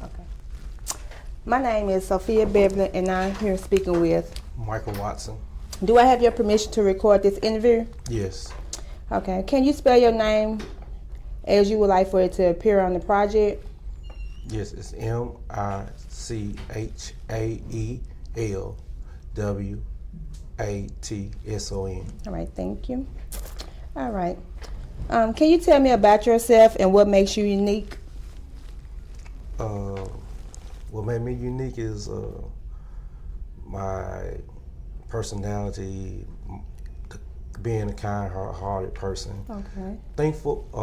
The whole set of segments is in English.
Okay. My name is Sophia Beverly, and I'm here speaking with Michael Watson. Do I have your permission to record this interview? Yes. Okay. Can you spell your name as you would like for it to appear on the project? Yes, it's Michaelwatson. All right, thank you. All right. Can you tell me about yourself and what makes you unique? What made me unique is my personality, being a kind-hearted person. Okay.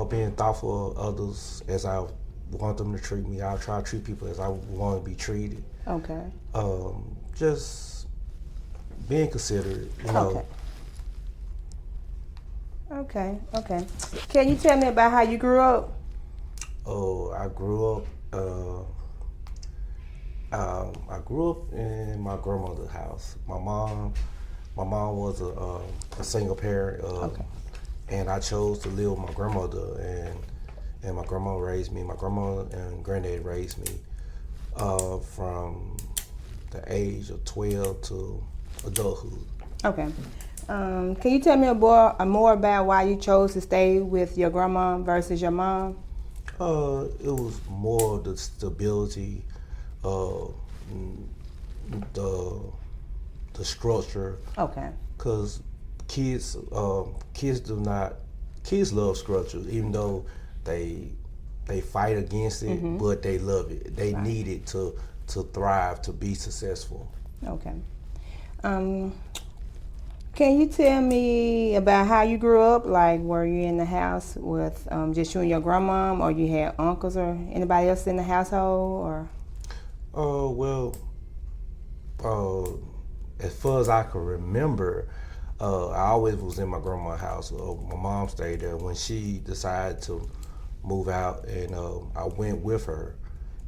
Being thoughtful of others as I want them to treat me. I try to treat people as I want to be treated. Okay. Just being considerate, you know. Okay. Okay. Can you tell me about how you grew up? Oh, I grew up. I grew up in my grandmother's house. My mom was a single parent, and I chose to live with my grandmother, and my grandma raised me. My grandma and granddad raised me from the age of 12 to adulthood. Okay. Can you tell me more about why you chose to stay with your grandma versus your mom? It was more the stability, the structure. Okay. Cause kids love structure, even though they fight against it, but they love it. They need it to thrive, to be successful. Okay. Can you tell me about how you grew up? Like, were you in the house with just you and your grandma, or you had uncles or anybody else in the household, or? As far as I can remember, I always was in my grandma's house. My mom stayed there. When she decided to move out, and I went with her,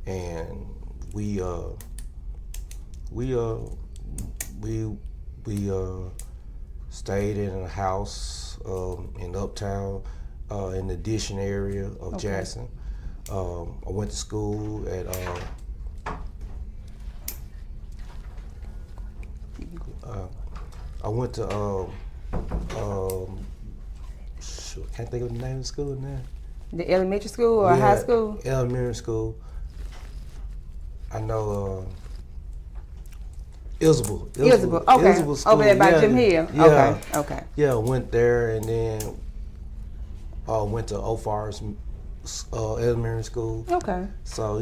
and we stayed in a house in Uptown, in the Addition area of Jackson. I went to school at I went to can't think of the name of the school now. The elementary school or high school? Elementary school. I know Isabel. Okay. Isabel school. Over there by Jim Hill. Yeah. Okay. Yeah, went there, and then went to O'Farrell's elementary school. Okay. So,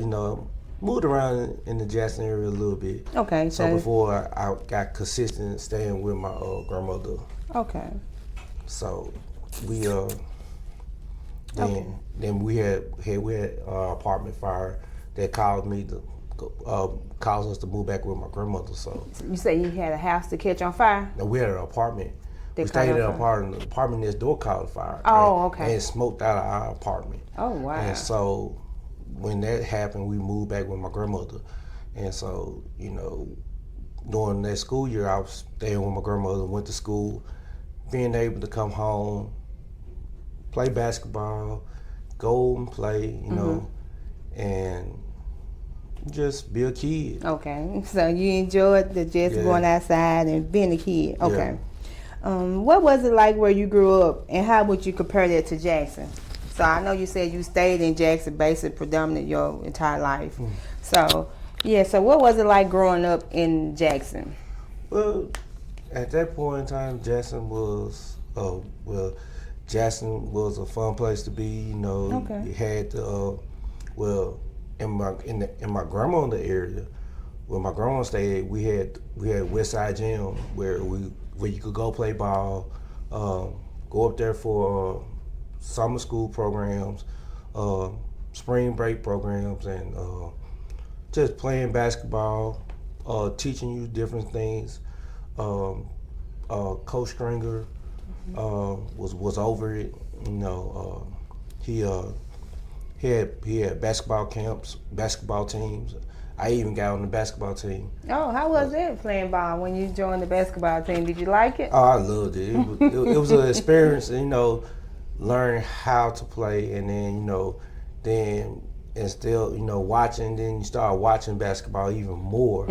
moved around in the Jackson area a little bit. Okay. So before I got consistent staying with my grandmother. Okay. So we then we had apartment fire that caused us to move back with my grandmother. So you say you had a house to catch on fire? No, we had an apartment. We stayed in an apartment. The apartment next door caught fire. Okay. And it smoked out of our apartment. Oh, wow. And so when that happened, we moved back with my grandmother. And so, during that school year, I was staying with my grandmother, went to school, being able to come home, play basketball, go and play, and just be a kid. Okay. So you enjoyed going outside and being a kid. Okay. Yeah. What was it like where you grew up, and how would you compare that to Jackson? So I know you said you stayed in Jackson basically predominant your entire life. So what was it like growing up in Jackson? Well, at that point in time, Jackson was a fun place to be. You had in my grandmother area, where my grandma stayed, we had West Side Gym where you could go play ball, go up there for summer school programs, spring break programs, and just playing basketball, teaching you different things. Coach Stringer was over it. He had basketball camps, basketball teams. I even got on the basketball team. Oh, how was it playing ball when you joined the basketball team? Did you like it? Oh, I loved it. It was an experience, learn how to play, and then, then and still, watching. Then you start watching basketball even more.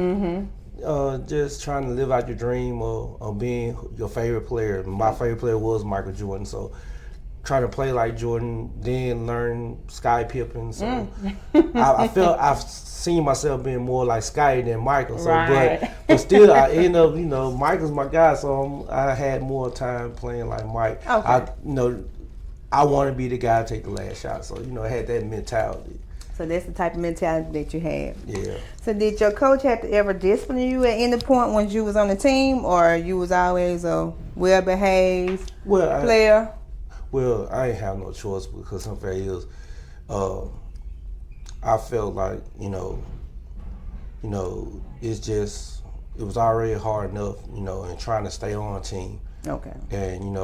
Just trying to live out your dream of being your favorite player. My favorite player was Michael Jordan, so trying to play like Jordan, then learn Sky Pippen. So I felt I've seen myself being more like Sky than Michael. So, but still, I end up, Michael's my guy, so I had more time playing like Mike. Okay. I want to be the guy to take the last shot. So, I had that mentality. So that's the type of mentality that you had. Yeah. So did your coach have to ever discipline you at any point when you was on the team, or you was always a well-behaved player? Well, I ain't have no choice because some failures. I felt like it's just it was already hard enough, and trying to stay on a team. Okay. And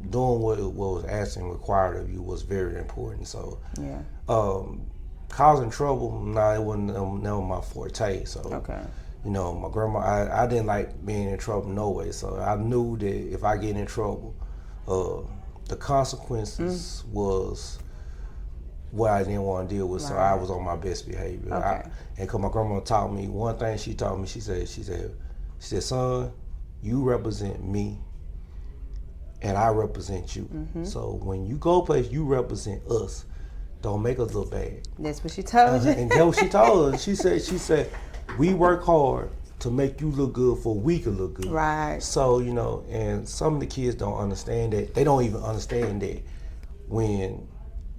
doing what was asked and required of you was very important. So yeah. Causing trouble, it wasn't never my forte. So okay. My grandma, I didn't like being in trouble no way. So I knew that if I get in trouble, the consequences was what I didn't want to deal with. Right. So I was on my best behavior. Okay. And because my grandma taught me one thing, she taught me. She said, son, you represent me, and I represent you. So when you go place, you represent us. Don't make us look bad. That's what she told you. And that's what she told us. She said, we work hard to make you look good for we can look good. Right. So, and some of the kids don't understand that. They don't even understand that when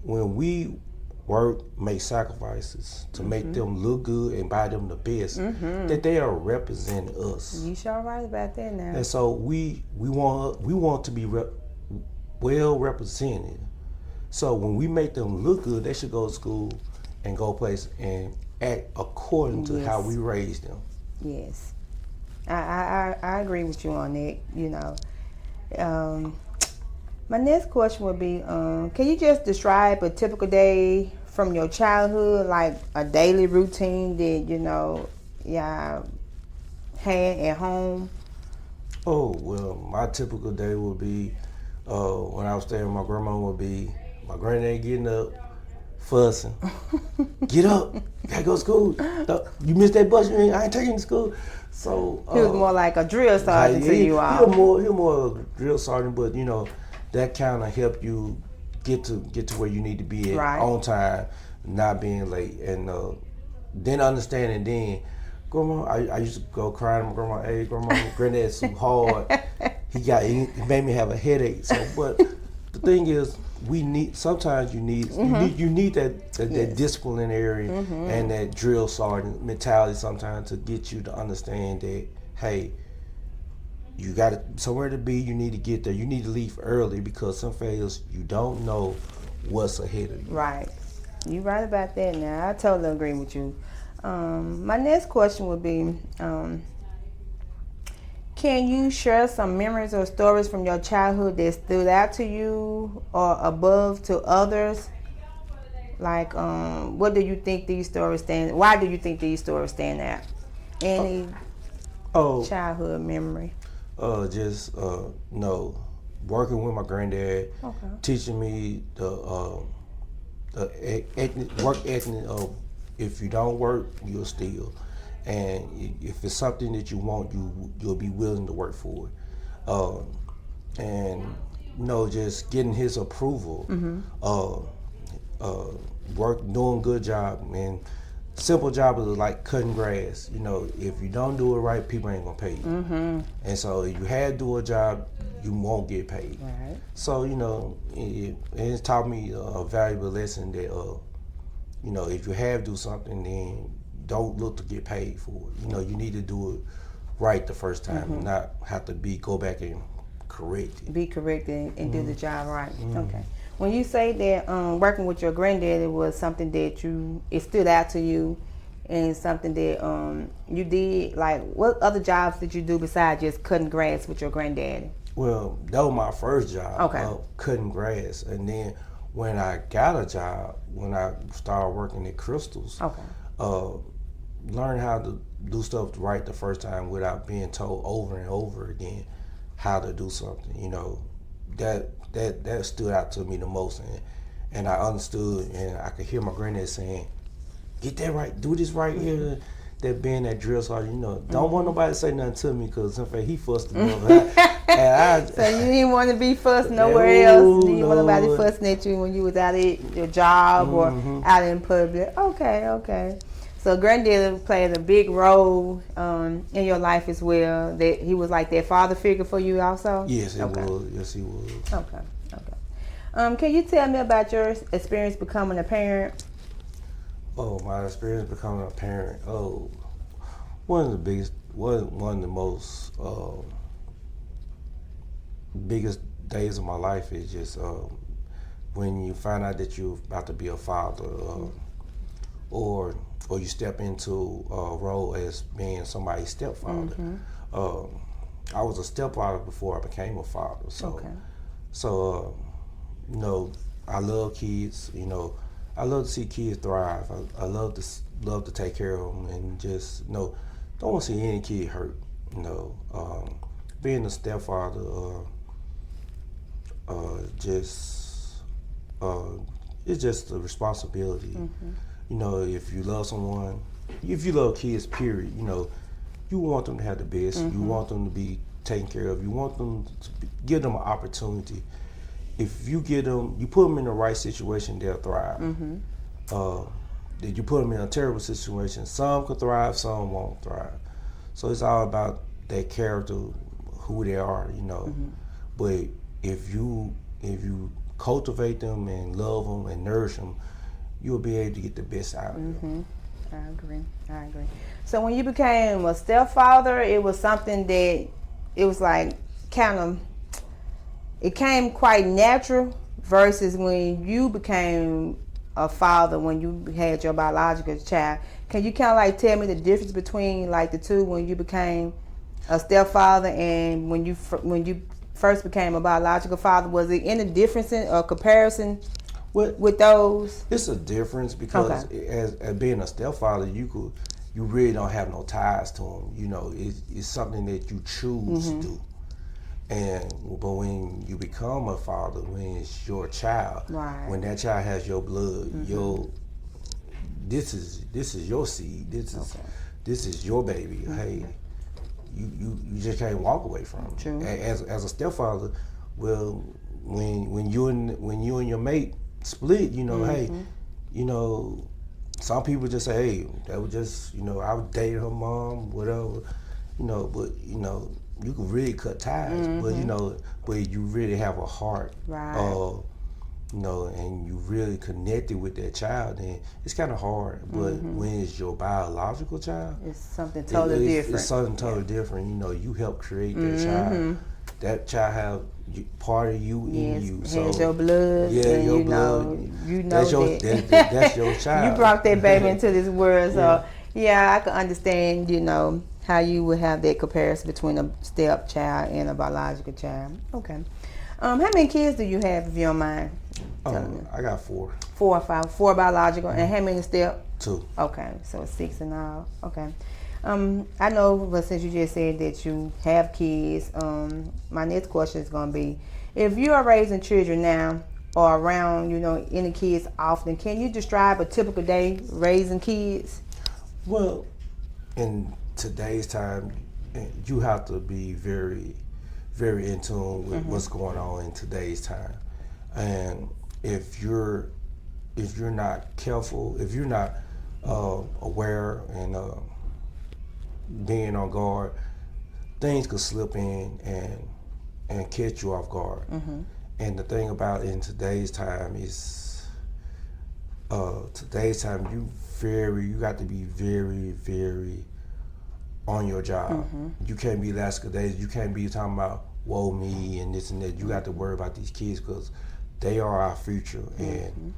we work, make sacrifices to make them look good and buy them the best, that they are representing us. You sure right about that now. And so we want to be well represented. So when we make them look good, they should go to school and go place and act according to how we raised them. Yes, I agree with you on that. My next question would be, can you just describe a typical day from your childhood, like a daily routine that y'all had at home? Oh well, my typical day would be when I was staying with my grandma would be my granddad getting up, fussing. Get up, you gotta go to school. You missed that bus, I ain't taking you to school. So he was more like a drill sergeant to you all. He was more a drill sergeant, but that kind of helped you get to where you need to be at on time, not being late, and then understanding. Then, grandma, I used to go crying to my grandma. Hey, grandma, granddad's too hard. He made me have a headache. So, but the thing is, sometimes you need that disciplinary and that drill sergeant mentality sometimes to get you to understand that, hey, you got somewhere to be, you need to get there. You need to leave early because some failures you don't know what's ahead of you. Right. You're right about that now. I totally agree with you. My next question would be, can you share some memories or stories from your childhood that stood out to you or above to others? Like, what do you think these stories stand? Why do you think these stories stand out? Any childhood memory? Just working with my granddad, teaching me the work ethic of if you don't work, you'll steal. And if it's something that you want, you'll be willing to work for it. And just getting his approval, doing good job, man. Simple job is like cutting grass. If you don't do it right, people ain't gonna pay you. And so if you had to do a job, you won't get paid. Right. So it's taught me a valuable lesson that if you have to do something, then don't look to get paid for it. You need to do it right the first time, and not have to go back and correct it. Be corrected and do the job right. Okay. When you say that working with your granddaddy was something that it stood out to you, and something that you did, like what other jobs did you do besides just cutting grass with your granddaddy? Well, that was my first job, cutting grass, and then when I got a job, when I started working at Crystals, learn how to do stuff right the first time without being told over and over again how to do something. That stood out to me the most, and I understood, and I could hear my granddad saying, get that right, do this right here. That being that drill sergeant, you know, don't want nobody to say nothing to me because in fact he fussed me over. So you didn't want to be fussed nowhere else. You didn't want nobody fussing at you when you was out at your job or out in public. Okay. So granddaddy played a big role in your life as well. That he was like that father figure for you also? Yes, he was. Yes, he was. Okay. Can you tell me about your experience becoming a parent? Oh, my experience becoming a parent. Oh, one of the most biggest days of my life is just when you find out that you're about to be a father, or you step into a role as being somebody's stepfather. I was a stepfather before I became a father. So you know, I love kids. You know, I love to see kids thrive. I love to take care of them and just, you know, don't want to see any kid hurt. You know, being a stepfather, it's just a responsibility. You know, if you love someone, if you love kids, period, you know, you want them to have the best. You want them to be taken care of. You want them to give them an opportunity. If you get them, you put them in the right situation, they'll thrive. If you put them in a terrible situation, some can thrive, some won't thrive. So it's all about their character, who they are, you know. But if you cultivate them and love them and nourish them, you'll be able to get the best out of them. I agree. So when you became a stepfather, it was something that it was like it came quite natural versus when you became a father, when you had your biological child. Can you kind of like tell me the difference between like the two, when you became a stepfather and when you first became a biological father? Was it any difference in or comparison with those? It's a difference because as being a stepfather, you really don't have no ties to them. You know, it's something that you choose to do. But when you become a father, when it's your child, when that child has your blood, this is your seed. This is your baby. Hey, you just can't walk away from it. True. As a stepfather, well, when you and your mate split, you know, hey, you know, some people just say, hey, that was just, you know, I was dating her mom, whatever, you know, but you know, you can really cut ties, but you know, but you really have a heart, you know, and you really connected with that child, and it's kind of hard. But when it's your biological child, it's something totally different. It's something totally different. You know, you help create that child. That child have part of you in you. So your blood. Yeah, and your blood. You know that's your child. You brought that baby into this world, so yeah, I can understand. You know how you would have that comparison between a stepchild and a biological child. Okay. How many kids do you have, if you don't mind? I got 4. 4 or 5. 4 biological, and how many step? 2. Okay, so 6 in all. Okay. I know, but since you just said that you have kids, my next question is going to be, if you are raising children now or around, you know, any kids often, can you describe a typical day raising kids? Well, in today's time, you have to be very, very in tune with what's going on in today's time. And if you're not careful, if you're not aware and being on guard, things could slip in and catch you off guard. And the thing about in today's time is, you got to be very, very on your job. You can't be lackadaisical. You can't be talking about woe me and this and that. You got to worry about these kids because they are our future, and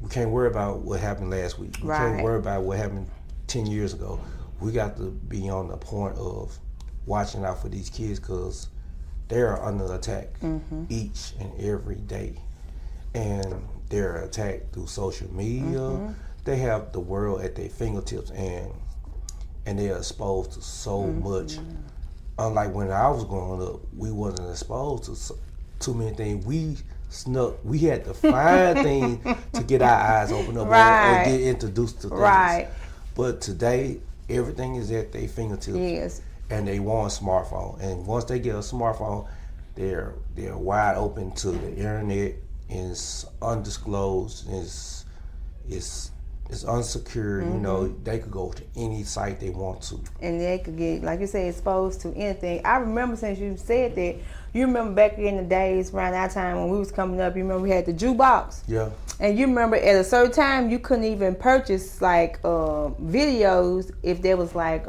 we can't worry about what happened last week. We can't worry about what happened 10 years ago. We got to be on the point of watching out for these kids because they are under attack each and every day. And they're attacked through social media. They have the world at their fingertips, and they are exposed to so much. Unlike when I was growing up, we wasn't exposed to too many things. We snuck. We had to find things to get our eyes open up, or get introduced to things. Right. But today, everything is at their fingertips. Yes. And they want a smartphone. And once they get a smartphone, they're wide open to the internet. It's undisclosed. It's unsecure. You know, they could go to any site they want to. And they could get, like you said, exposed to anything. I remember, since you said that, you remember back in the days around that time when we was coming up, you remember we had the jukebox? Yeah. And you remember at a certain time you couldn't even purchase like videos if there was like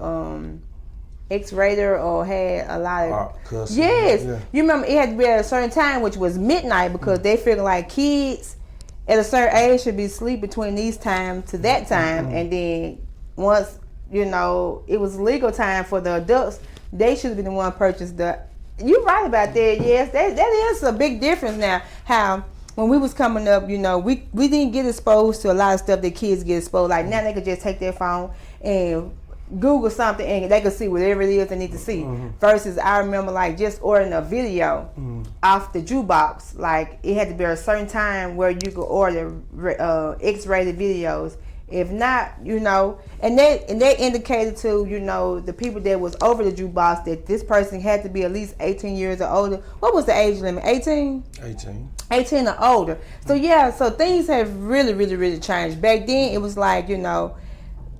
X-rated or had a lot of yes. Yeah. You remember it had to be at a certain time, which was midnight, because they figured like kids at a certain age should be asleep between these times to that time, and then once you know it was legal time for the adults, they should have been the one purchase the. You're right about that. Yes, that is a big difference now. How when we was coming up, you know, we didn't get exposed to a lot of stuff that kids get exposed. Like now they could just take their phone and Google something and they could see whatever it is they need to see. Versus I remember like just ordering a video off the jukebox. Like it had to be a certain time where you could order X-rated videos. If not, you know, and they indicated to, you know, the people that was over the jukebox that this person had to be at least 18 years or older. What was the age limit? 18? 18 or older. So yeah, so things have really, really, really changed. Back then it was like, you know,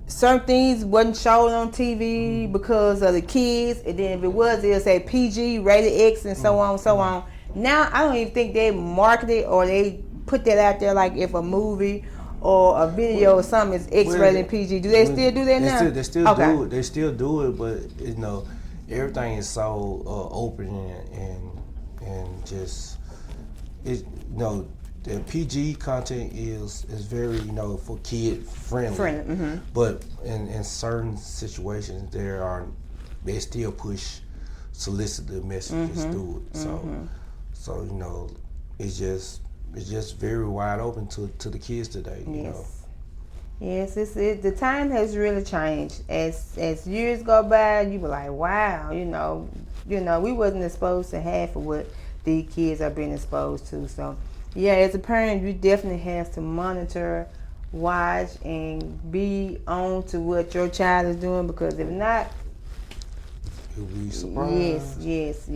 certain things wasn't shown on TV because of the kids, and then if it was, it'll say PG, rated X, and so on and so on. Now I don't even think they market it or they put that out there like if a movie or a video or something is X-rated and PG. Do they still do that now? They still do it. They still do it, but you know, everything is so open and just it. You know, the PG content is very, you know, for kid friendly. But in certain situations they still push solicited messages through it. So you know, it's just very wide open to the kids today. You know. Yes, the time has really changed. As years go by, you be like, wow, you know, we wasn't exposed to half of what these kids are being exposed to. So, yeah, as a parent, you definitely have to monitor, watch, and be on to what your child is doing, because if not, you'll be surprised. Yes.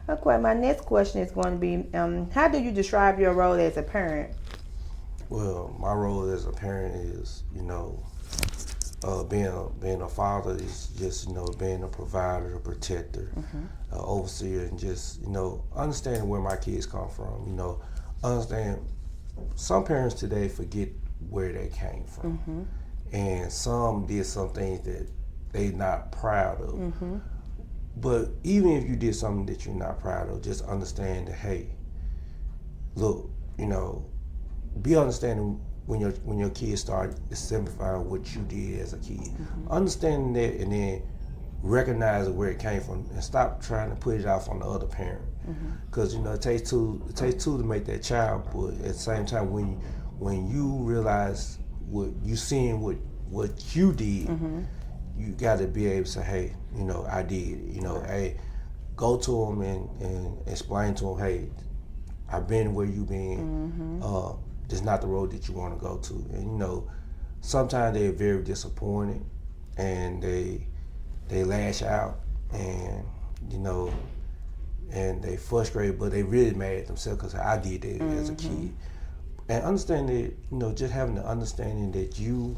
Okay, my next question is going to be, how do you describe your role as a parent? Well, my role as a parent is, you know, being a father is just, you know, being a provider, a protector, overseer, and just, you know, understanding where my kids come from. You know, understand some parents today forget where they came from, and some did some things that they're not proud of. But even if you did something that you're not proud of, just understand that, hey, look, you know, be understanding when your kids start exemplifying what you did as a kid. Understanding that, and then recognize where it came from, and stop trying to put it off on the other parent. Because you know it takes two to make that child. But at the same time, when you realize what you seeing what you did, you got to be able to say, hey, you know, I did it. You know, hey, go to them and explain to them, hey, I've been where you been. This is not the road that you want to go to. And you know, sometimes they're very disappointed and they lash out, and you know, and they frustrated, but they really mad at themselves because I did that as a kid. And understand that, you know, just having the understanding that you,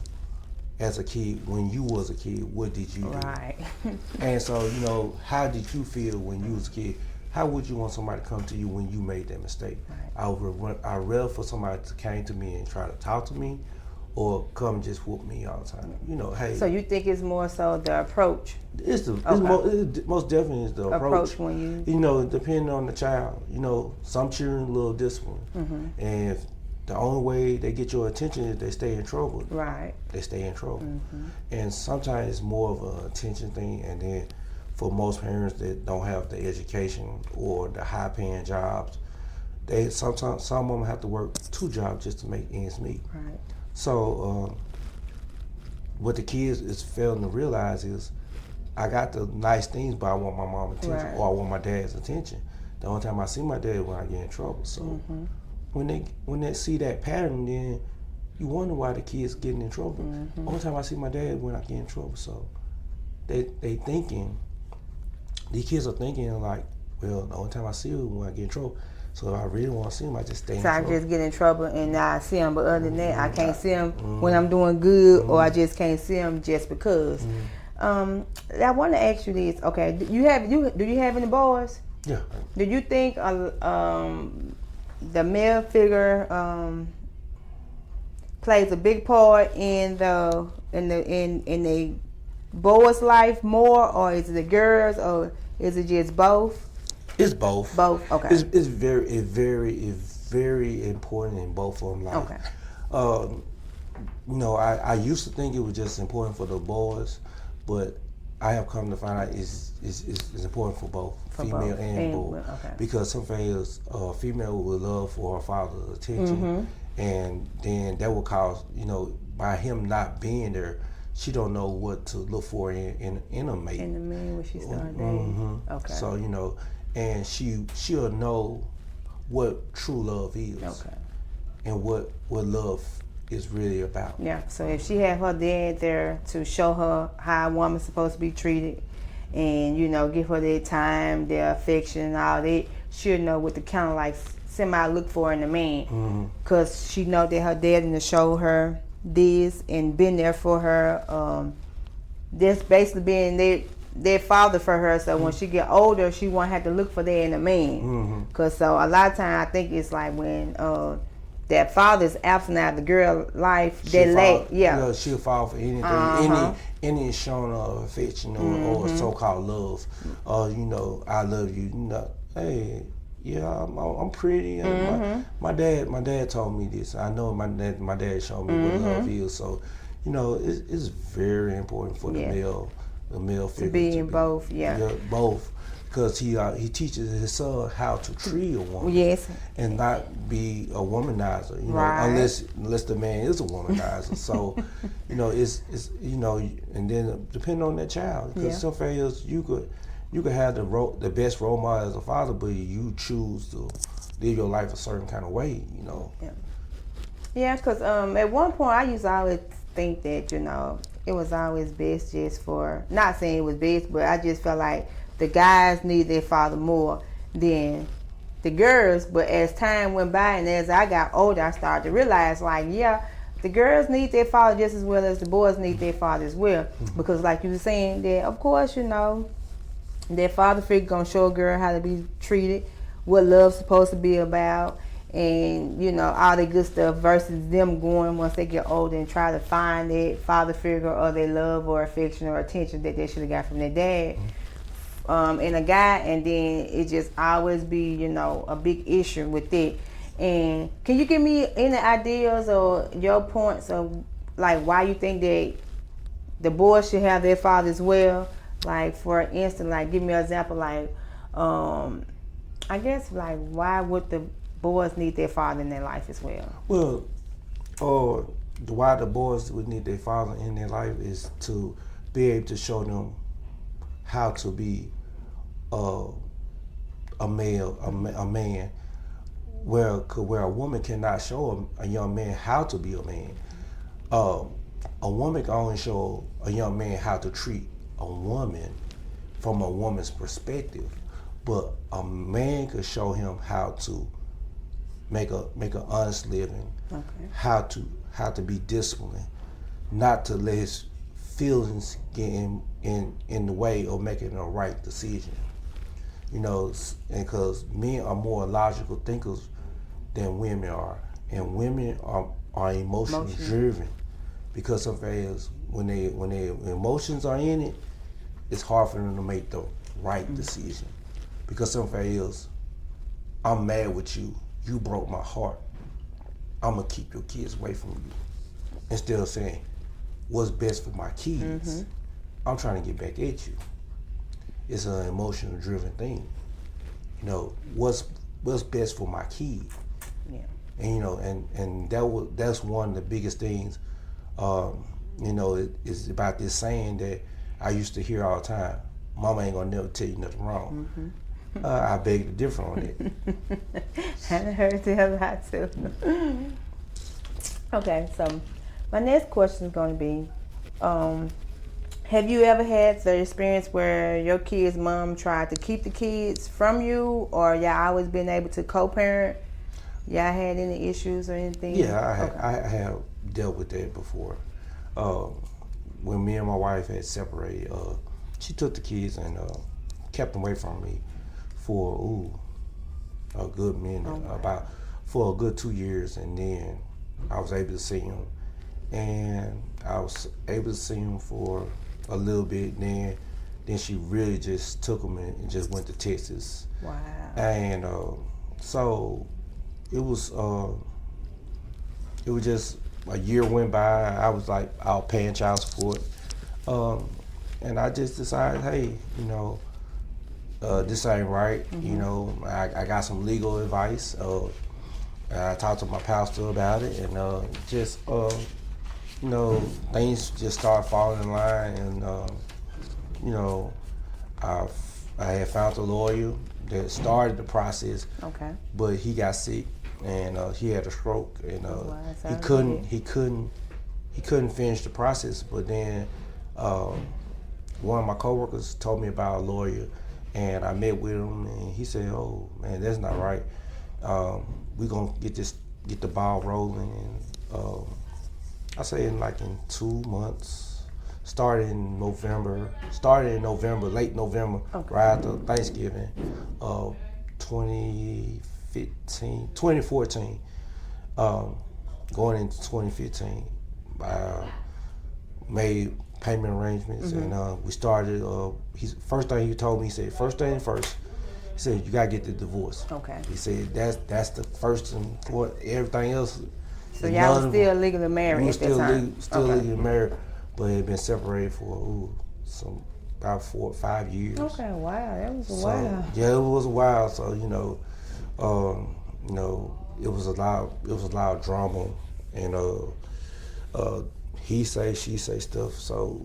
as a kid, when you was a kid, what did you do? Right. And so, you know, how did you feel when you was a kid? How would you want somebody to come to you when you made that mistake? Right. I'd rather for somebody to came to me and try to talk to me, or come just whoop me all the time. You know, hey. So you think it's more so the approach? It's most definitely is the approach. When you know, depending on the child. You know, some children a little disciplined, and if the only way they get your attention is they stay in trouble. Right. They stay in trouble, and sometimes it's more of an attention thing, and then. For most parents that don't have the education or the high-paying jobs, some of them have to work 2 jobs just to make ends meet. Right. So what the kids is failing to realize is, I got the nice things, but I want my mom's attention, or I want my dad's attention. The only time I see my dad is when I get in trouble. So when they see that pattern, then you wonder why the kids getting in trouble. Only time I see my dad is when I get in trouble. So they thinking, these kids are thinking like, well, the only time I see him when I get in trouble. So if I really want to see him, I just stay in trouble. So I just get in trouble and I see him, but other than that, I can't see him when I'm doing good, or I just can't see him just because. I want to ask you this. Okay, do you have any boys? Yeah. Do you think the male figure plays a big part in the boys' life more, or is it the girls, or is it just both? It's both. Both. Okay. It's very important in both of them. Like, okay. I used to think it was just important for the boys, but I have come to find out it's important for both female and boy. Okay. Because some females, female would love for her father's attention, and then that will cause, by him not being there, she don't know what to look for in a mate. In the man when she started dating. Okay. So and she'll know what true love is. Okay. And what love is really about. Yeah. So if she had her dad there to show her how a woman's supposed to be treated, and give her their time, their affection, and all that, she'll know what to kind of like semi look for in a man, because she know that her dad didn't show her this and been there for her. That's basically being their father for her. So when she get older, she won't have to look for that in a man. Cause so a lot of times I think it's like when that father's absent out of the girl life, she'll fall for anything, any showing of affection or so-called love. I love you. Hey, yeah, I'm pretty. My dad told me this. I know my dad showed me what love is. So, it's very important for the male figure to be in both. Yeah, both. Because he teaches his son how to treat a woman, and not be a womanizer, unless the man is a womanizer. So, it's and then depending on that child, because some failures you could have the best role model as a father, but you choose to live your life a certain kind of way, Yeah, because at one point I used to always think that it was always best just for, not saying it was best, but I just felt like the guys need their father more than the girls. But as time went by and as I got older, I started to realize, the girls need their father just as well as the boys need their father as well. Because like you were saying, that of course, their father figure gonna show a girl how to be treated, what love's supposed to be about, and all the good stuff, versus them going once they get older and try to find that father figure or their love or affection or attention that they should have got from their dad. In a guy, and then it just always be a big issue with it. And can you give me any ideas or your points of like why you think that the boys should have their father as well? Like for instance, like give me an example, like I guess like why would the boys need their father in their life as well? Well, why the boys would need their father in their life is to be able to show them how to be a man, where a woman cannot show a young man how to be a man. A woman can only show a young man how to treat a woman from a woman's perspective, but a man could show him how to make an honest living, how to be disciplined, not to let his feelings get in the way of making a right decision. And because men are more logical thinkers than women are, and women are emotionally driven, because some failures when their emotions are in it, it's hard for them to make the right decision. Because some failures, I'm mad with you, you broke my heart, I'm gonna keep your kids away from you, instead of saying what's best for my kids. I'm trying to get back at you. It's an emotional driven thing. What's best for my kid. Yeah. And that's one of the biggest things. It's about this saying that I used to hear all the time. Mama ain't gonna never tell you nothing wrong. I beg to differ on it. I heard the other lot too. Okay, so my next question is going to be, have you ever had the experience where your kid's mom tried to keep the kids from you, or y'all always been able to co-parent? Y'all had any issues or anything? Yeah, I have dealt with that before. When me and my wife had separated, she took the kids and kept them away from me for a good minute, for a good 2 years, and then I was able to see them, and I was able to see them for a little bit. Then she really just took them and just went to Texas. Wow. And so it was just a year went by. I was paying child support, and I just decided, hey, this ain't right. I got some legal advice. I talked to my pastor about it, and things just started falling in line, and I had found a lawyer that started the process. Okay. But he got sick, and he had a stroke, and he couldn't finish the process. But then one of my coworkers told me about a lawyer, and I met with him, and he said, "Oh man, that's not right. We're gonna get the ball rolling." And I say in 2 months. Started in November, late November, right after Thanksgiving, 2014, going into 2015. I made payment arrangements, and we started. First thing he told me, he said, first thing first, he said, you gotta get the divorce. Okay. He said that's the first and what everything else. So y'all was still legally married at that time? Still legally married, but had been separated for about 4 or 5 years. Okay, wow, that was a while. Yeah, it was a while. So it was a lot of drama, and he say, she say stuff. So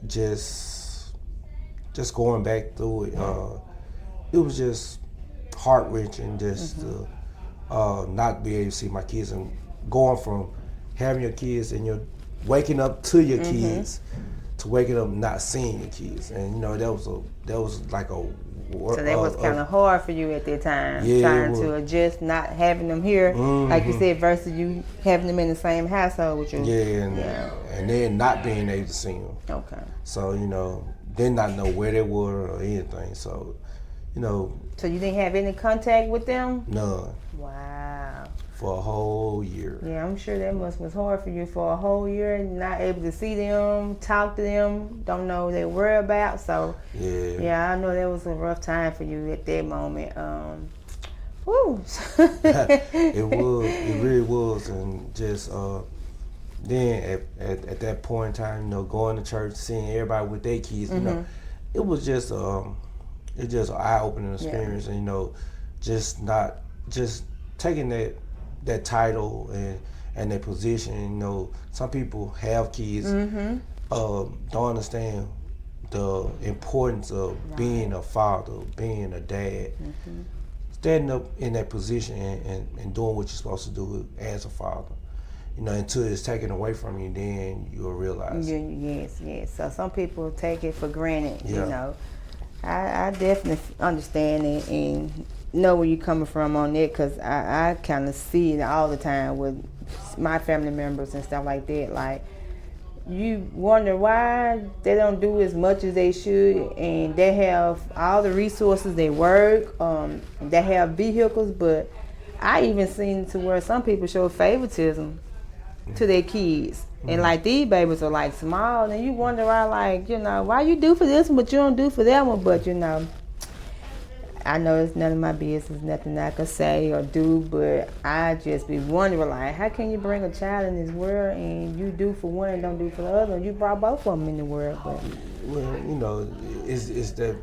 just going back through it, it was just heart wrenching just to not be able to see my kids, and going from having your kids and you're waking up to your kids to waking up not seeing your kids, and that was like a. So that was kind of hard for you at that time, trying to adjust not having them here, like you said, versus you having them in the same household with you. Yeah, and then not being able to see them. Okay. So did not know where they were or anything. So So you didn't have any contact with them? None. Wow. For a whole year. Yeah, I'm sure that was hard for you for a whole year, not able to see them, talk to them, don't know their whereabouts. So yeah, I know that was a rough time for you at that moment. Woo. It really was, and just then at that point in time, going to church, seeing everybody with their kids, it was just an eye-opening experience, and just taking that title and that position. Some people have kids, don't understand the importance of being a father, being a dad, standing up in that position and doing what you're supposed to do as a father. Until it's taken away from you, then you'll realize. Yes. So some people take it for granted. I definitely understand it and know where you're coming from on it, because I kind of see it all the time with my family members and stuff like that. Like, you wonder why they don't do as much as they should, and they have all the resources, they work, they have vehicles, but I even seen to where some people show favoritism to their kids. And like, these babies are like small, and you wonder why, why you do for this one but you don't do for that one. But I know it's none of my business, nothing I can say or do, but I just be wondering, how can you bring a child in this world and you do for one and don't do for the other? You brought both of them in the world, but well, it's the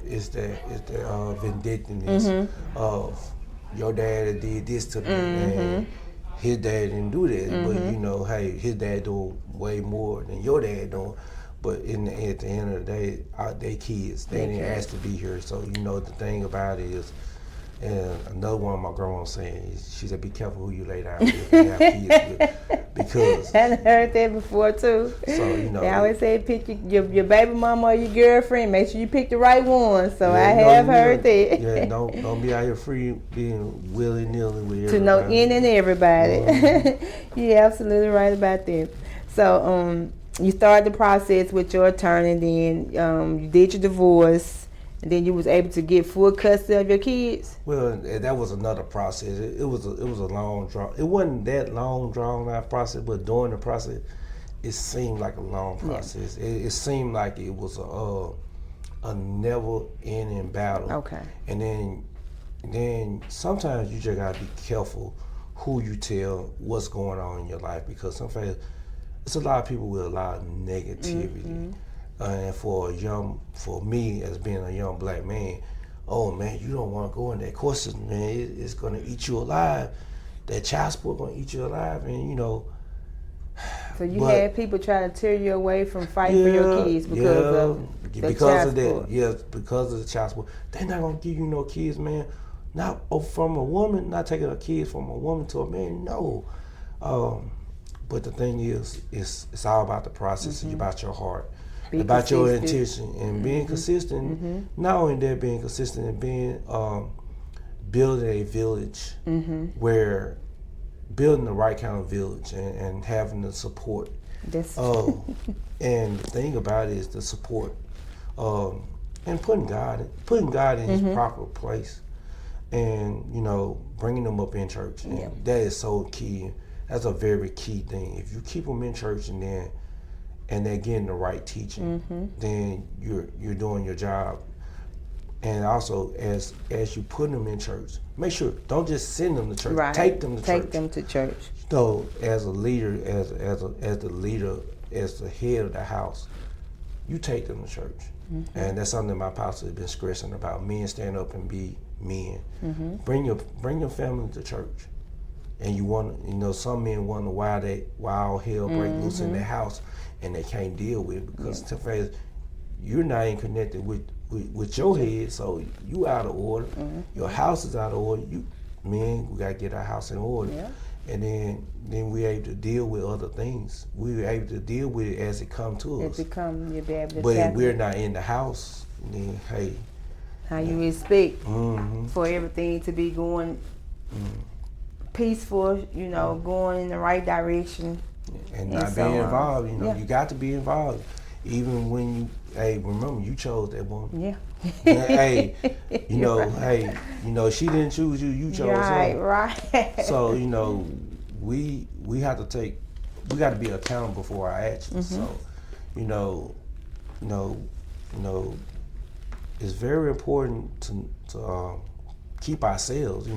vindictiveness of your dad did this to me, and his dad didn't do that, but hey, his dad doing way more than your dad doing. But at the end of the day, they kids. They didn't ask to be here. So the thing about it is, and another one of my grandmas saying, she said, "Be careful who you lay down with and have kids with," because I heard that before too. So they always say pick your baby mama or your girlfriend. Make sure you pick the right one. So I have heard that. Yeah, don't be out here free being willy nilly with everybody. To know any and everybody. Mm-hmm. You're absolutely right about that. So you started the process with your attorney, then you did your divorce. And then you was able to get full custody of your kids? Well, that was another process. It was a long draw. It wasn't that long drawn out process, but during the process, it seemed like a long process. Yeah. It seemed like it was a never ending battle. Okay. And then sometimes you just gotta be careful who you tell what's going on in your life, because sometimes it's a lot of people with a lot of negativity. Mm-hmm. And for me as being a young black man, oh man, you don't want to go in that court system, man. It's gonna eat you alive. That child support gonna eat you alive, and So you had people try to tear you away from fighting for your kids because of the child support. Yes, because of the child support. They're not gonna give you no kids, man. Not from a woman, not taking a kid from a woman to a man. No. But the thing is, it's all about the process. Mm-hmm. It's about your heart. About your intention and being consistent. Mm-hmm. Not only that, being consistent and being building a village where building the right kind of village and having the support. And the thing about it is the support and putting God in His proper place, and bringing them up in church. And that is so key. That's a very key thing. If you keep them in church and they're getting the right teaching, then you're doing your job. And also, as you put them in church, make sure don't just send them to church. Right. Take them to church. Take them to church. So, as a leader, as the leader, as the head of the house, you take them to church, and that's something my pastor has been stressing about. Men stand up and be men. Bring your family to church. And some men wonder why all hell break loose in their house, and they can't deal with it because you're not even connected with your head, so you out of order. Your house is out of order. We gotta get our house in order, and then we're able to deal with other things. We're able to deal with it as it comes to us. You'll be able to. But if we're not in the house, then hey, how you expect for everything to be going peaceful, going in the right direction. And not being involved, you got to be involved. Even when remember you chose that woman. Yeah. She didn't choose you, you chose her. Right. So, we have to we got to be accountable for our actions. So, it's very important to keep ourselves,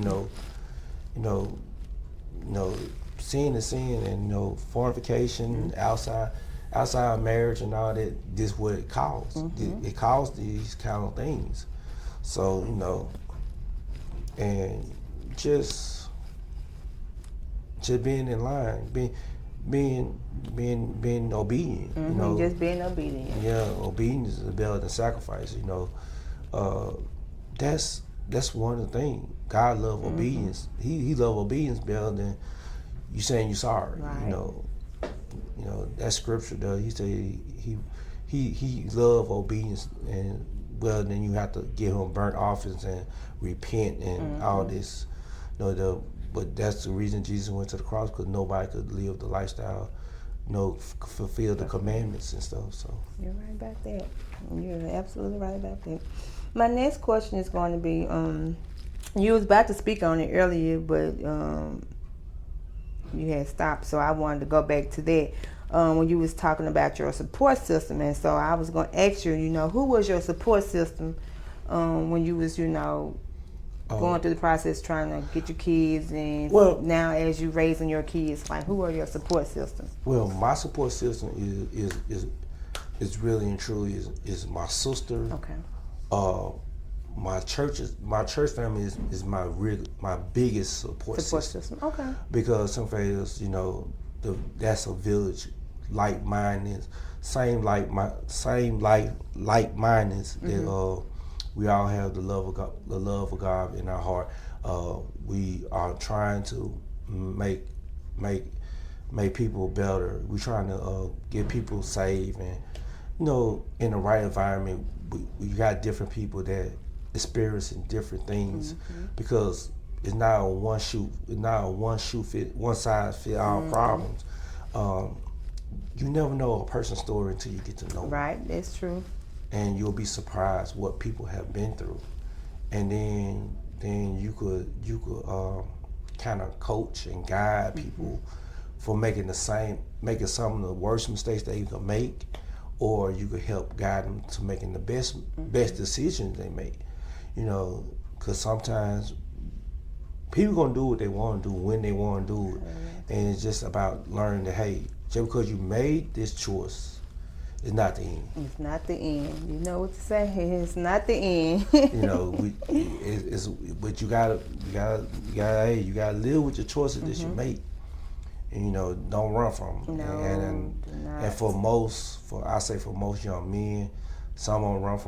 sin is sin, and fornication, outside marriage and all that. This is what it caused. It caused these kind of things. So and just being in line, being obedient. Just being obedient. Yeah, obedience is better than sacrifice. That's one of the things. God loves obedience. He loves obedience better than you saying you're sorry. Right. That scripture does. He said he loved obedience, and then you have to give him burnt offerings and repent and all this. But that's the reason Jesus went to the cross, because nobody could live the lifestyle, fulfill the commandments and stuff. So you're right about that. You're absolutely right about that. My next question is going to be, you was about to speak on it earlier, but you had stopped, so I wanted to go back to that. When you was talking about your support system, and so I was going to ask you, who was your support system when you was, going through the process trying to get your kids, and now as you raising your kids, like who are your support systems? Well, my support system is really and truly is my sister. Okay. My church family is my biggest support system. Okay. Because some faiths, that's a village like-mindedness, like-mindedness that we all have the love of God in our heart. We are trying to make people better. We're trying to get people saved, and in the right environment, we got different people that experiencing different things because it's not a one size fit all problems. You never know a person's story until you get to know them. Right, that's true. And you'll be surprised what people have been through, and then you could kind of coach and guide people for making some of the worst mistakes they can make, or you could help guide them to making the best decisions they make. Because sometimes people gonna do what they want to do when they want to do it, and it's just about learning that, hey, just because you made this choice, it's not the end. It's not the end. You know what to say. It's not the end. But you gotta live with your choices that you make, and don't run from them. No, and for most young men, some of them run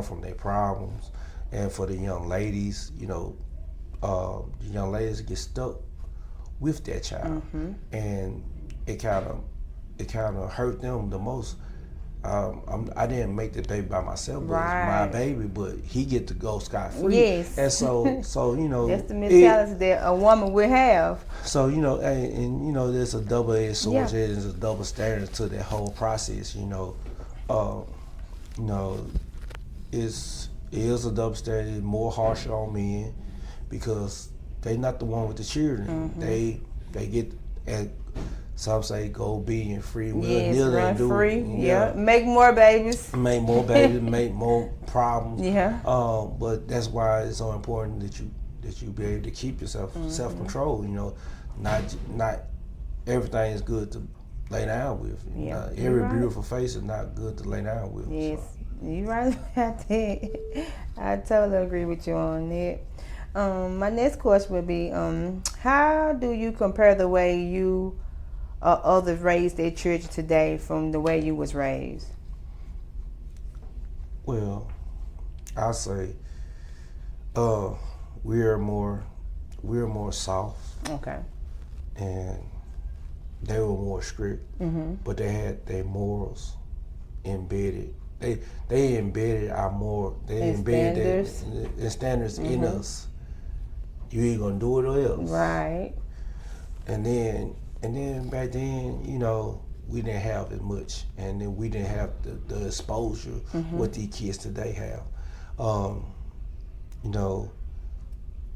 from their problems, and for the young ladies, the young ladies get stuck with that child, and it kind of hurt them the most. I didn't make the baby by myself, but it's my baby, but he get to go scot-free. Yes. And so that's the mentality that a woman would have. So and there's a double-edged sword. There's a double standard to that whole process. It is a double standard. It's more harsher on men because they not the one with the children. They get at. Some say go be and free will. Yes, run do free. it. Make more babies. Make more babies. Make more problems. Yeah. But that's why it's so important that you be able to keep yourself self-control. Not everything is good to lay down with. Every beautiful face is not good to lay down with. Yes, you're right about that. I totally agree with you on that. My next question would be, how do you compare the way you or others raised their children today from the way you was raised? Well, I'll say we're more soft. Okay. And they were more strict, but they had their morals embedded. They embedded our moral. They embedded the standards in us. You ain't gonna do it or else. Right. And then back then, we didn't have as much, and then we didn't have the exposure what these kids today have.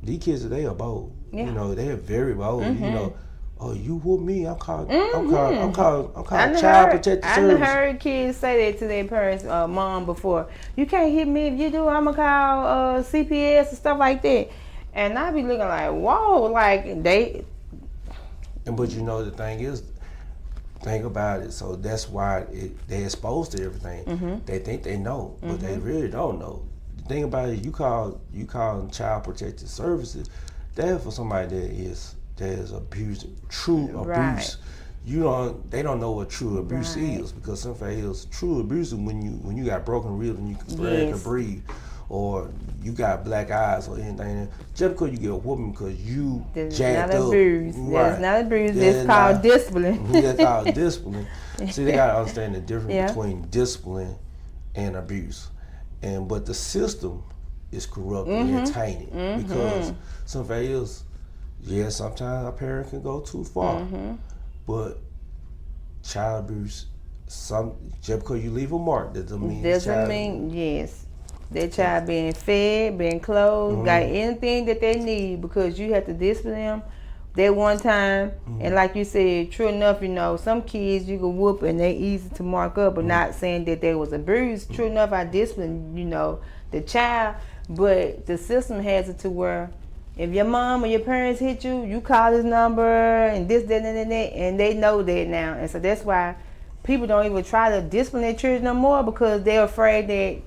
These kids today are bold. Yeah. They're very bold. Oh, you whoop me? I'm calling child protective service. I heard kids say that to their parents, mom, before. You can't hit me. If you do, I'm gonna call CPS and stuff like that. And I be looking like, whoa, like they. But the thing is, think about it. So that's why they're exposed to everything. They think they know, but they really don't know. The thing about it, you call child protective services. That's for somebody that is true abuse. They don't know what true abuse is, because sometimes true abuse is when you got broken ribs and you can breathe, or you got black eyes or anything. Just because you get a whooping because you jacked up. That's not abuse. That's called discipline. That's called discipline. See, they gotta understand the difference between discipline and abuse. But the system is corrupt and tainted because sometimes a parent can go too far. But child abuse, just because you leave a mark doesn't mean yes. That child being fed, being clothed, got anything that they need, because you have to discipline them that one time. And like you said, true enough, some kids you can whoop and they easy to mark up, but not saying that they was abused. True enough, I discipline, the child, but the system has it to where if your mom or your parents hit you, you call this number and this, that, and that, and they know that now. And so that's why people don't even try to discipline their children no more, because they're afraid that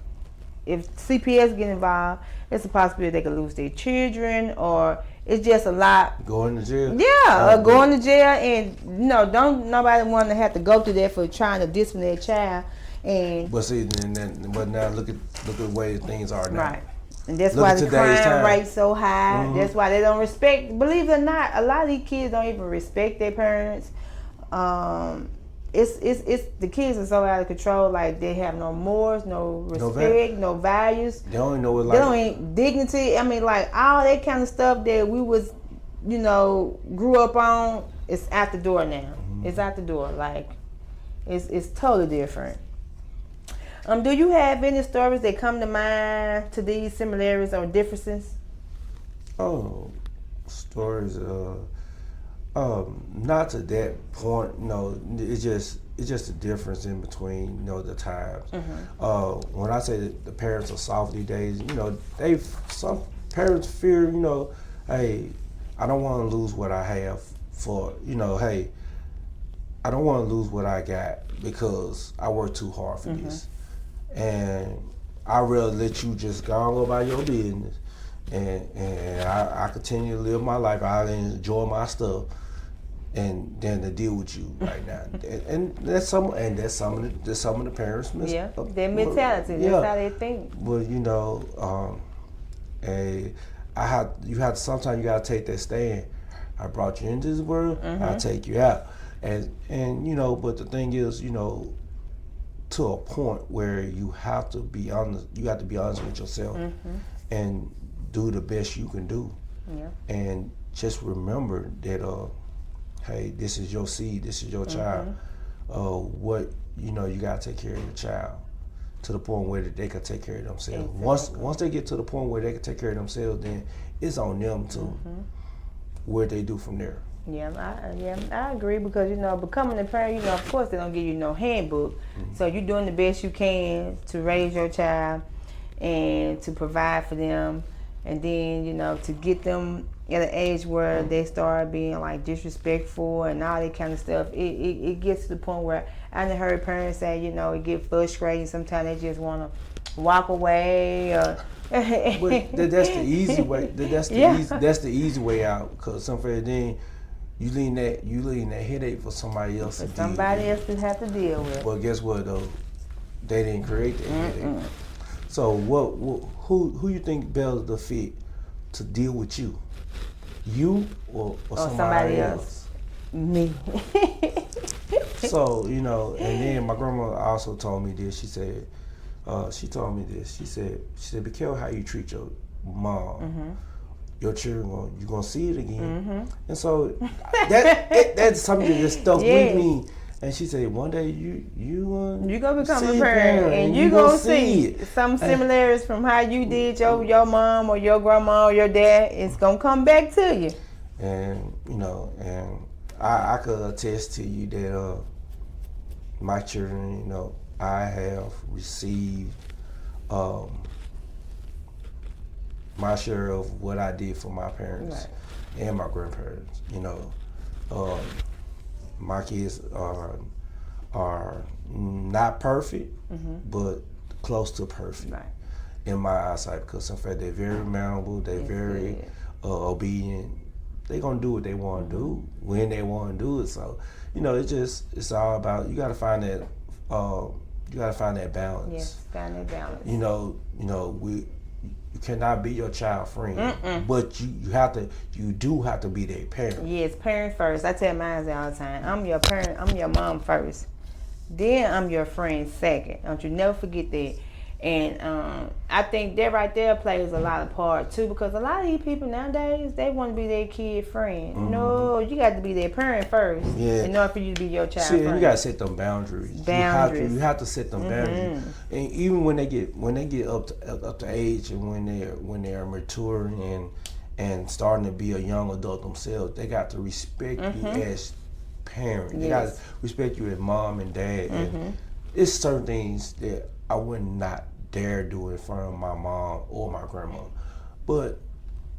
if CPS get involved, it's a possibility they could lose their children, or it's just a lot. Going to jail. Yeah, going to jail, and don't nobody want to have to go through that for trying to discipline their child. And but see, but now look at the way things are now. Right, and that's Look why at the today's crime time. rate's so high. Mhm. That's why they don't respect. Believe it or not, a lot of these kids don't even respect their parents. It's the kids are so out of control. Like they have no morals, no respect, no values. They don't know what They don't even dignity. I mean, like all that kind of stuff that we was, grew up on. It's out the door now. Mm-hmm. It's out the door. Like it's totally different. Do you have any stories that come to mind to these similarities or differences? Oh, stories. Not to that point. No, it's just a difference in between. The times. Mm-hmm. When I say that the parents are soft these days, some parents fear. Hey, I don't want to lose what I have for. Hey, I don't want to lose what I got because I worked too hard for Mm-hmm. this. And I'd rather let you just go about your business, and I continue to live my life. I enjoy my stuff, and then to deal with you right now. And that's some of the parents. Their mentality. That's how they think. But sometimes you gotta take that stand. I brought you into this world. Mm-hmm. I'll take you out, and But the thing is, to a point where you have to be honest. You have to be honest with yourself, Mm-hmm. and do the best you can do. Yeah. And just remember that, hey, this is your seed. This is your child. You gotta take care of your child to the point where they can take care of themselves. Exactly. Once they get to the point where they can take care of themselves, then it's on them to what they do from there. I agree because becoming a parent, of course they don't give you no handbook, so you're doing the best you can to raise your child and to provide for them, and then to get them at an age where they start being like disrespectful and all that kind of stuff. It gets to the point where I done heard parents say it get frustrating. Sometimes they just want to walk away or. But that's the easy way. That's the easy way out. Because then you leave that headache for somebody else. Somebody else to have to deal with. But guess what though? They didn't create that headache. So who you think better to fit to deal with you? You or somebody else? Me. So and then my grandma also told me this. She said. She told me this. She said, be careful how you treat your mom. Mm-hmm. Your children, you're gonna see it again. Mm-hmm. And so that's something that stuck with me. And she said, one day you gonna become a parent, and you gonna see some similarities from how you did your mom or your grandma or your dad. It's gonna come back to you. And and I could attest to you that my children, I have received my share of what I did for my parents and my grandparents. My kids are not perfect, but close to perfect in my eyesight, because in fact they're very mannerable, they're very obedient. They're gonna do what they want to do when they want to do it. So it's all about you got to find that. You gotta find that balance. Yes, find that balance. You cannot be your child friend, but you do have to be their parent. Yes, parent first. I tell mine all the time. I'm your parent. I'm your mom first. Then I'm your friend second. Don't you never forget that. And I think that right there plays a lot of part too, because a lot of these people nowadays, they want to be their kid friend. Mm-hmm. No, you got to be their parent first in order for you to be your child friend. You got to set them boundaries. You have to set them boundaries. And even when they get up to age, and when they're maturing and starting to be a young adult themselves, they got to respect you as parent. They got to respect you as mom and dad. And it's certain things that I would not dare do in front of my mom or my grandma. But,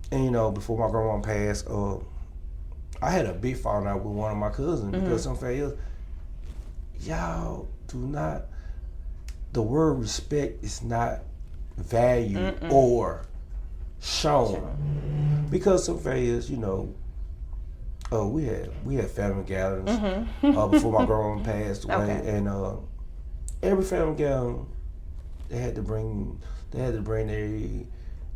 before my grandma passed, I had a big falling out with one of my cousins because somebody else, y'all do not, the word respect is not valued or shown. because some failures, you know. We had family gatherings before my grandma passed away, and every family gathering they had to bring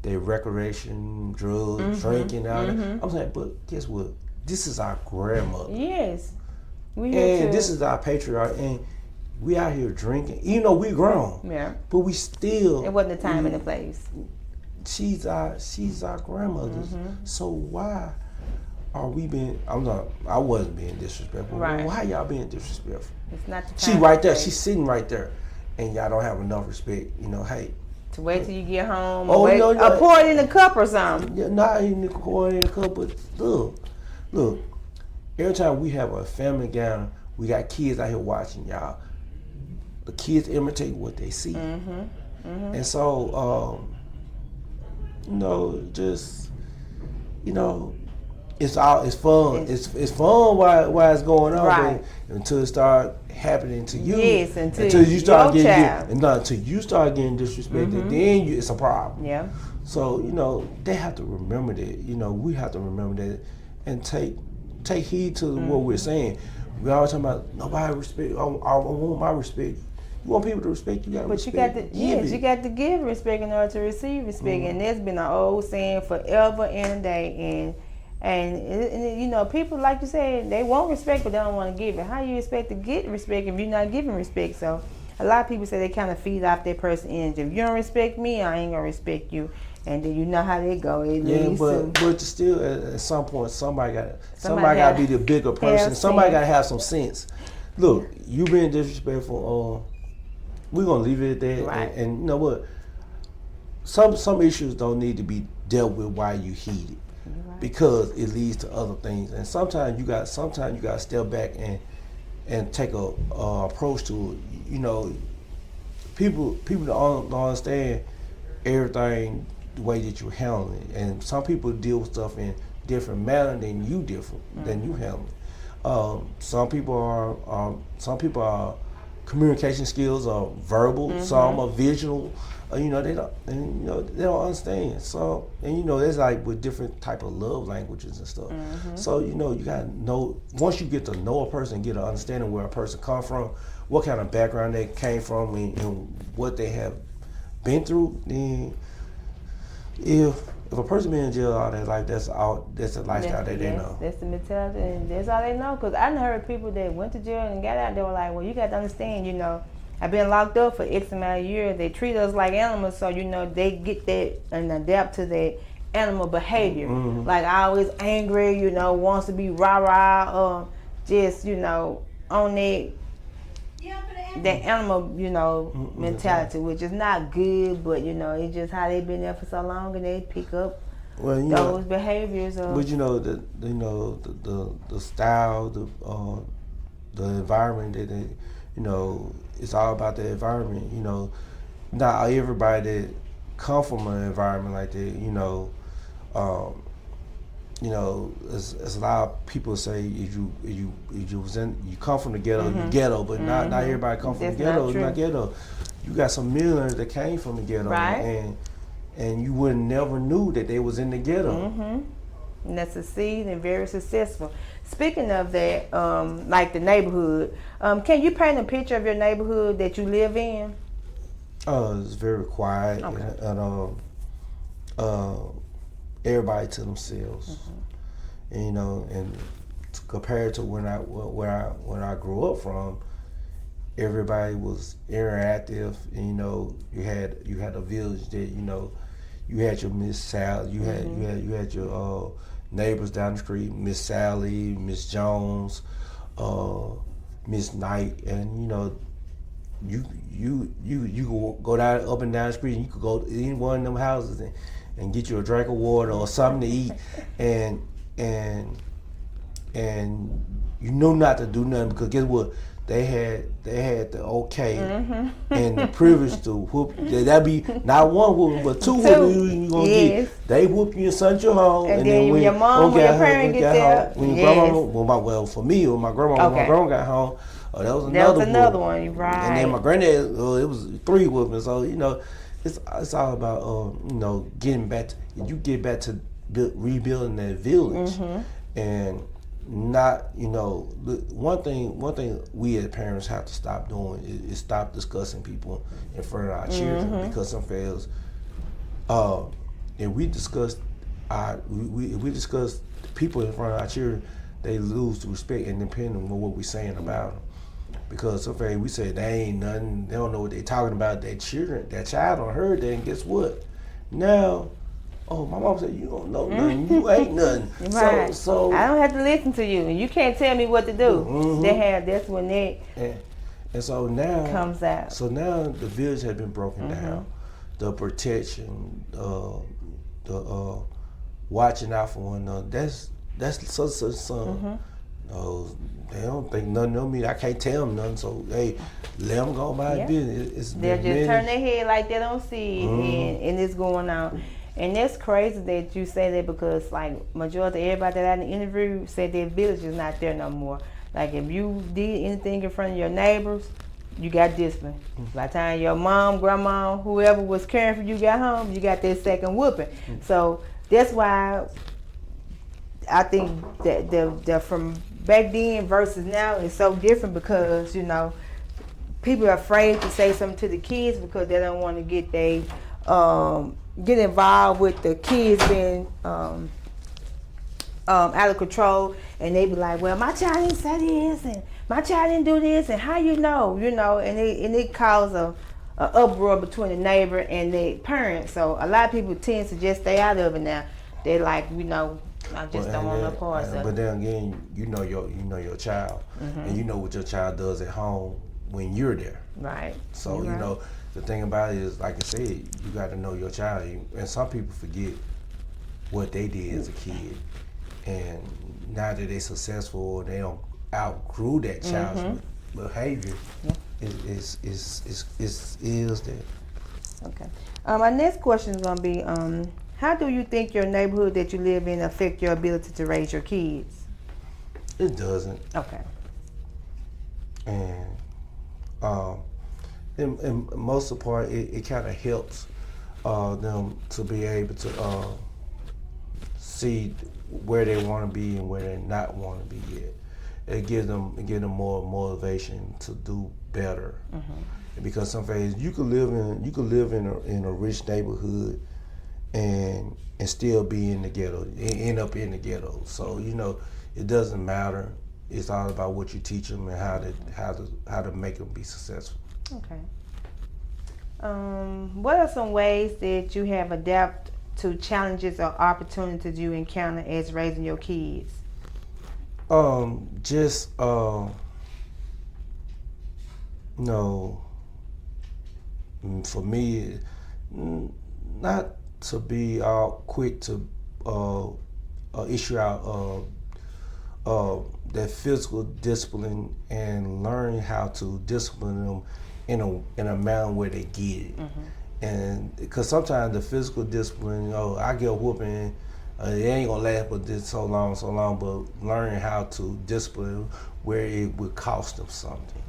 their recreation, drugs, drinking out. I'm like, but guess what? This is our grandmother. Yes, this is our patriarch, and we out here drinking. You know, we grown. Yeah, but we still. It wasn't the time and the place. She's our grandmother. So why? Are we being? I wasn't being disrespectful. Right. Why y'all being disrespectful? It's not the time. She right there. She's sitting right there, and y'all don't have enough respect. You know, hey. To wait till you get home. Oh, or no. Pour it in a cup or something. Yeah, not in the pour it in a cup, but look. Every time we have a family gathering, we got kids out here watching y'all. The kids imitate what they see, and so just It's fun. It's fun while it's going on, right. Until it start happening to you. Yes, until you start getting until you start getting disrespected, then it's a problem. Yeah. So they have to remember that. We have to remember that, and take heed to what we're saying. We always talking about nobody respect. I want my respect. You want people to respect you. You got to give respect in order to receive respect, and there's been an old saying forever and a day, and people, like you said, they want respect, but they don't want to give it. How you expect to get respect if you're not giving respect? So a lot of people say they kind of feed off their person energy. If you don't respect me, I ain't gonna respect you, and then you know how they go. But still, at some point, somebody got to be the bigger person. Somebody got to have some sense. Look, you being disrespectful. We're gonna leave it at that. Right. And you know what? Some issues don't need to be dealt with while you heated. Right. Because it leads to other things, and sometimes you got to step back and take a approach to it. People don't understand everything the way that you handle it, and some people deal with stuff in different manner than you handle it. Some people are communication skills are verbal, some are visual. They don't understand. So, and it's like with different type of love languages and stuff. So you gotta know, once you get to know a person, get an understanding where a person come from, what kind of background they came from, and what they have been through. Then if a person been in jail all their life, that's a lifestyle that they know. That's the mentality, and that's all they know. Because I heard people that went to jail and got out, they were like, well, you got to understand, I've been locked up for X amount of years. They treat us like animals, so they get that and adapt to that animal behavior. Like always angry, wants to be rah-rah, just on that animal, mentality, which is not good, but it's just how they've been there for so long, and they pick up those behaviors. But the style, the environment that they, it's all about the environment. Not everybody that come from an environment like that, as a lot of people say, if you come from the ghetto, you ghetto, but not everybody come from the ghetto. It's not ghetto. You got some millionaires that came from the ghetto, right? And you would never knew that they was in the ghetto. And that's succeed and very successful. Speaking of that, like the neighborhood, can you paint a picture of your neighborhood that you live in? It's very quiet, and everybody to themselves, and and compared to when I grew up from, everybody was interactive, and you had a village that you had your Miss Sally, you had your neighbors down the street, Miss Sally, Miss Jones, Miss Knight, and you could go up and down the street, and you could go to any one of them houses and get you a drink of water or something to eat, and you knew not to do nothing, because guess what? They had the okay and the privilege to whoop. That'd be not one whooping, but two whooping you gonna get. They whoop you and sent you home, and then when your mom or your parent get there. When your grandma, for me, when my grandma got home, that was another one, right? And then my granddad, it was 3 whoopings. So it's all about getting back to, you get back to rebuilding that village, and not, one thing we as parents have to stop doing is stop discussing people in front of our children, because some fails. And we discuss we discuss people in front of our children, they lose the respect and depend on what we're saying about them. Because some fails we say they ain't nothing, they don't know what they're talking about. Their child don't heard that, and guess what? Now, oh, my mom said, you don't know nothing, you ain't nothing. Right. So I don't have to listen to you, and you can't tell me what to do. That's when that and so now comes out. So now the village has been broken down. The protection, the watching out for one another. That's such son. They don't think nothing of me. I can't tell them nothing. So hey, let them go by business. They'll just turn their head like they don't see it, and it's going on. And that's crazy that you say that, because like majority of everybody that I interviewed said their village is not there no more. Like if you did anything in front of your neighbors, you got discipline. By the time your mom, grandma, whoever was caring for you got home, you got that second whooping. So that's why I think that the from back then versus now is so different, because people are afraid to say something to the kids because they don't want to get involved with the kids being out of control, and they be like, well, my child didn't say this, and my child didn't do this, and how and it causes a uproar between the neighbor and the parent. So a lot of people tend to just stay out of it now. They're like, I just don't want no parts of it. But then again, you know your child, and you know what your child does at home when you're there. Right. So the thing about it is, like I said, you got to know your child, and some people forget what they did as a kid, and now that they're successful, or they don't outgrew that child's behavior, is that. Okay. My next question is gonna be, how do you think your neighborhood that you live in affect your ability to raise your kids? It doesn't. Okay. And in most of the part, it kind of helps them to be able to see where they want to be and where they not want to be yet. It gives them more motivation to do better. Because some days you could live in a rich neighborhood and still be in the ghetto, end up in the ghetto. So it doesn't matter. It's all about what you teach them and how to make them be successful. Okay. What are some ways that you have adapted to challenges or opportunities you encounter as raising your kids? For me, not to be all quick to issue out that physical discipline, and learn how to discipline them in a manner where they get it. And because sometimes the physical discipline, I get a whooping, it ain't gonna last but this so long, but learning how to discipline where it would cost them something.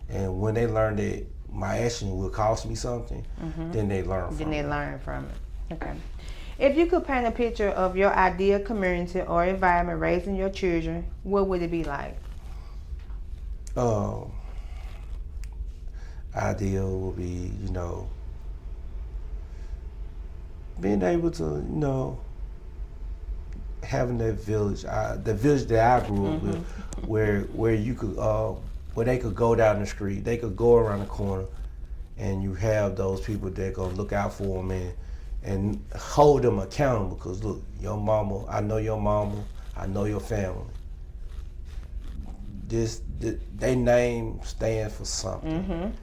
And when they learn that my action will cost me something, then they learn from it. Okay. If you could paint a picture of your ideal community or environment raising your children, what would it be like? Ideal would be, being able to, having that village, the village that I grew up with, where you could, where they could go down the street, they could go around the corner, and you have those people that go look out for them and hold them accountable. Because look, your mama, I know your mama, I know your family. Their name stands for something,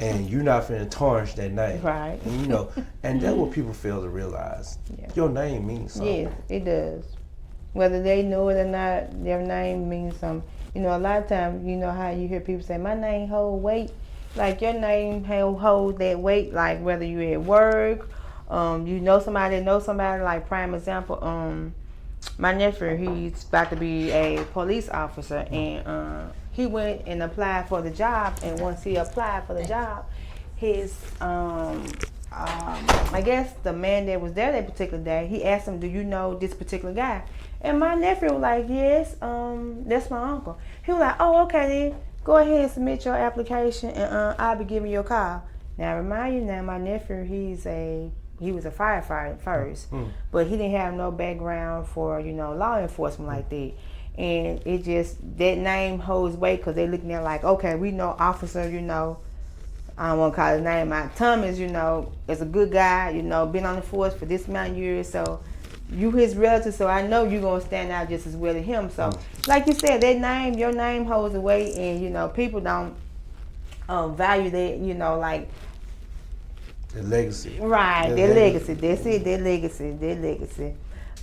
and you're not finna tarnish that name, right? And, and that's what people fail to realize. Yeah. Your name means something. Yes, it does. Whether they know it or not, their name means something. A lot of times, how you hear people say, "My name hold weight." Like your name hold that weight. Like whether you're at work, somebody that knows somebody. Like prime example, my nephew, he's about to be a police officer, and he went and applied for the job. And once he applied for the job, his I guess the man that was there that particular day, he asked him, "Do you know this particular guy?" And my nephew was like, "Yes, that's my uncle." He was like, "Oh, okay then. Go ahead and submit your application, and I'll be giving you a call." Now, I remind you now, my nephew, he was a firefighter first, but he didn't have no background for law enforcement like that. And it just, that name holds weight because they looking at like, okay, we know officer, I don't want to call his name out. Thomas, is a good guy, been on the force for this amount of years. So you his relative, so I know you're going to stand out just as well as him. So like you said, your name holds a weight, and, people don't value that, like. The legacy. Right, their legacy. That's it, their legacy.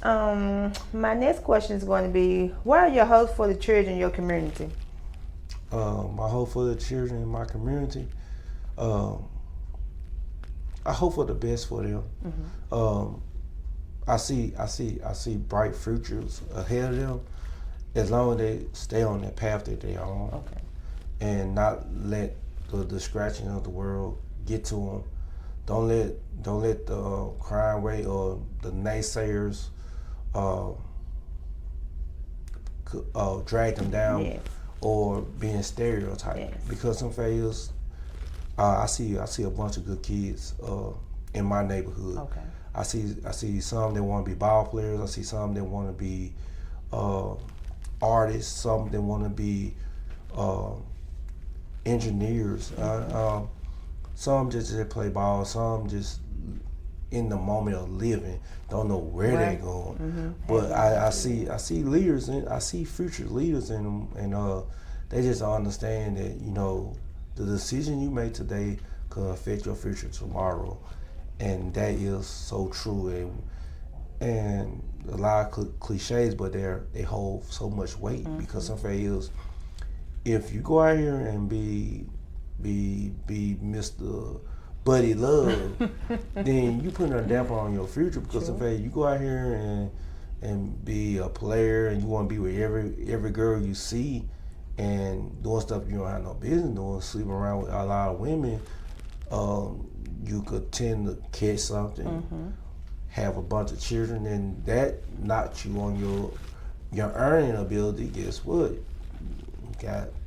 My next question is going to be, what are your hopes for the children in your community? My hope for the children in my community, I hope for the best for them. I see bright futures ahead of them as long as they stay on that path that they are on, and not let the distraction of the world get to them. Don't let the crime rate or the naysayers drag them down or being stereotyped. Because some failures, I see a bunch of good kids in my neighborhood. I see some that want to be ball players. I see some that want to be artists. Some that want to be engineers. Some just play ball. Some just in the moment of living, don't know where they're going. But I see leaders, and I see future leaders in them, and they just understand that the decision you make today could affect your future tomorrow, and that is so true. And a lot of cliches, but they hold so much weight because some fails. If you go out here and be Mr. Buddy Love, then you putting a damper on your future because in fact you go out here and be a player and you want to be with every girl you see and doing stuff you don't have no business doing, sleeping around with a lot of women, you could tend to catch something, have a bunch of children, and that knocks you on your earning ability. Guess what?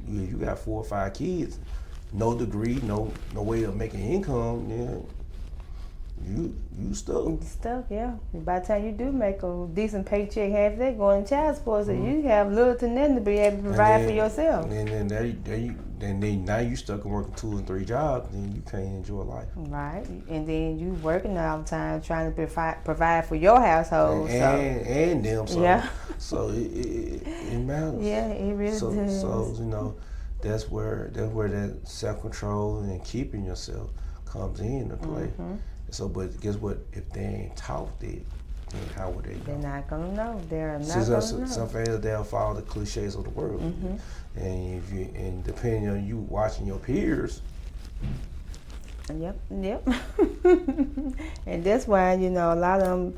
You got 4 or 5 kids. No degree, no way of making income, you stuck. Stuck, yeah. By the time you do make a decent paycheck, half that going to child support, so you have little to nothing to be able to provide for yourself. And then now you stuck and working 2 and 3 jobs, then you can't enjoy life. Right, and then you working all the time trying to provide for your household. And them, so yeah. So it matters. Yeah, it really does. So that's where that self-control and keeping yourself comes into play. So, but guess what? If they ain't taught it, then how would they know? They're not gonna know. They're not gonna know. Some fans, they'll follow the cliches of the world, and depending on you watching your peers. Yep. And that's why a lot of them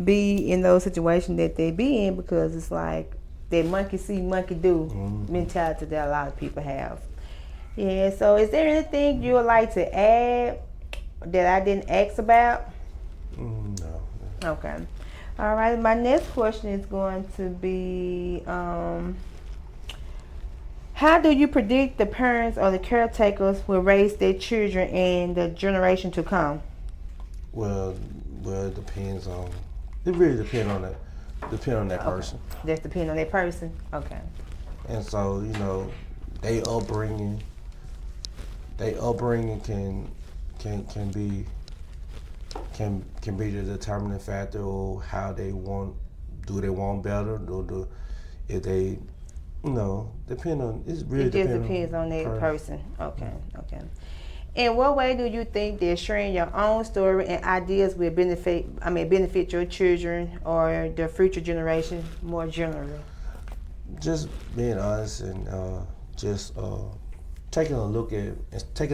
be in those situations that they be in because it's like that monkey see, monkey do mentality that a lot of people have. Yeah, so is there anything you would like to add that I didn't ask about? No. Okay. All right, my next question is going to be, how do you predict the parents or the caretakers will raise their children in the generation to come? Well, it depends on, it really depends on that. Depend on that person. Just depend on that person. Okay. And so they upbringing can be the determining factor of how they want. Do they want better? If they depend on. It really depends on that person. Okay. In what way do you think that sharing your own story and ideas will benefit your children or the future generation more generally? Just being honest and just taking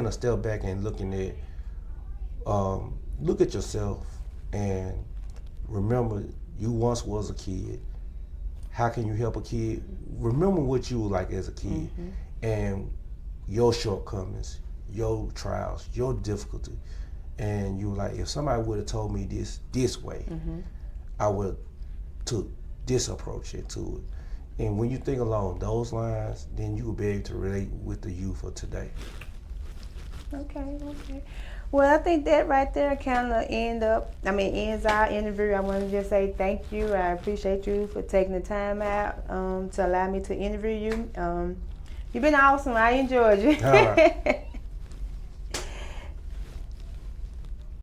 a step back and looking at look at yourself and remember you once was a kid. How can you help a kid? Remember what you were like as a kid and your shortcomings, your trials, your difficulty, and you were like, if somebody would have told me this way, I would took this approach into it. And when you think along those lines, then you will be able to relate with the youth of today. Okay. Well, I think that right there kind of ends our interview. I want to just say thank you. I appreciate you for taking the time out to allow me to interview you. You've been awesome. I enjoyed you. All right.